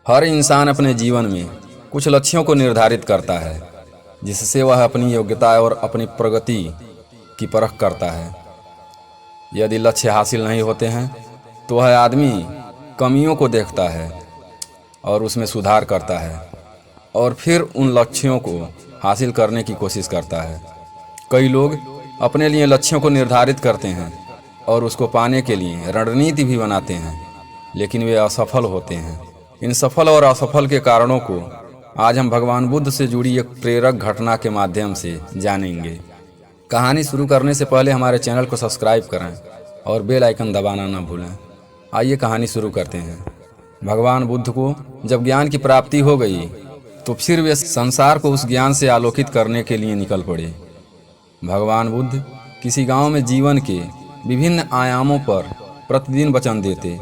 हर इंसान अपने जीवन में कुछ लक्ष्यों को निर्धारित करता है, जिससे वह अपनी योग्यता और अपनी प्रगति की परख करता है। यदि लक्ष्य हासिल नहीं होते हैं तो वह आदमी कमियों को देखता है और उसमें सुधार करता है और फिर उन लक्ष्यों को हासिल करने की कोशिश करता है। कई लोग अपने लिए लक्ष्यों को निर्धारित करते हैं और उसको पाने के लिए रणनीति भी बनाते हैं, लेकिन वे असफल होते हैं। इन सफल और असफल के कारणों को आज हम भगवान बुद्ध से जुड़ी एक प्रेरक घटना के माध्यम से जानेंगे। कहानी शुरू करने से पहले हमारे चैनल को सब्सक्राइब करें और बेल आइकन दबाना न भूलें। आइए कहानी शुरू करते हैं। भगवान बुद्ध को जब ज्ञान की प्राप्ति हो गई तो फिर वे संसार को उस ज्ञान से आलोकित करने के लिए निकल पड़े। भगवान बुद्ध किसी गांव में जीवन के विभिन्न आयामों पर प्रतिदिन वचन देते।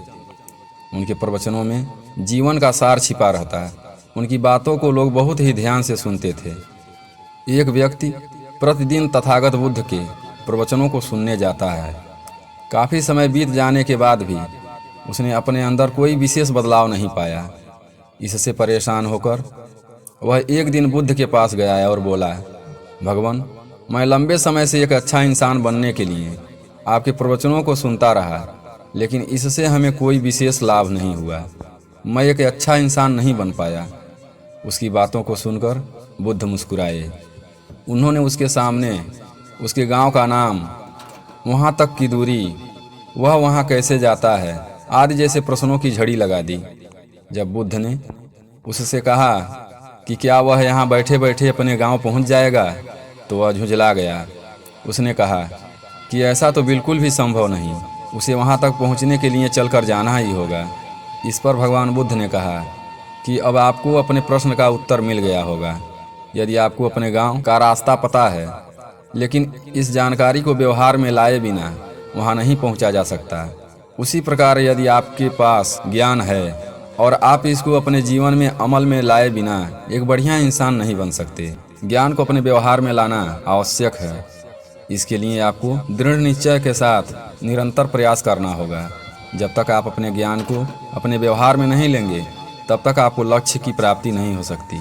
उनके प्रवचनों में जीवन का सार छिपा रहता है। उनकी बातों को लोग बहुत ही ध्यान से सुनते थे। एक व्यक्ति प्रतिदिन तथागत बुद्ध के प्रवचनों को सुनने जाता है। काफ़ी समय बीत जाने के बाद भी उसने अपने अंदर कोई विशेष बदलाव नहीं पाया। इससे परेशान होकर वह एक दिन बुद्ध के पास गया और बोला, भगवान, मैं लंबे समय से एक अच्छा इंसान बनने के लिए आपके प्रवचनों को सुनता रहा, लेकिन इससे हमें कोई विशेष लाभ नहीं हुआ। मैं एक अच्छा इंसान नहीं बन पाया। उसकी बातों को सुनकर बुद्ध मुस्कुराए। उन्होंने उसके सामने उसके गांव का नाम, वहां तक की दूरी, वह वहां कैसे जाता है आदि जैसे प्रश्नों की झड़ी लगा दी। जब बुद्ध ने उससे कहा कि क्या वह यहाँ बैठे बैठे अपने गांव पहुंच जाएगा, तो वह झुंझला गया। उसने कहा कि ऐसा तो बिल्कुल भी संभव नहीं, उसे वहां तक पहुंचने के लिए चलकर जाना ही होगा। इस पर भगवान बुद्ध ने कहा कि अब आपको अपने प्रश्न का उत्तर मिल गया होगा। यदि आपको अपने गांव का रास्ता पता है, लेकिन इस जानकारी को व्यवहार में लाए बिना वहां नहीं पहुंचा जा सकता, उसी प्रकार यदि आपके पास ज्ञान है और आप इसको अपने जीवन में अमल में लाए बिना एक बढ़िया इंसान नहीं बन सकते। ज्ञान को अपने व्यवहार में लाना आवश्यक है। इसके लिए आपको दृढ़ निश्चय के साथ निरंतर प्रयास करना होगा। जब तक आप अपने ज्ञान को अपने व्यवहार में नहीं लेंगे, तब तक आपको लक्ष्य की प्राप्ति नहीं हो सकती।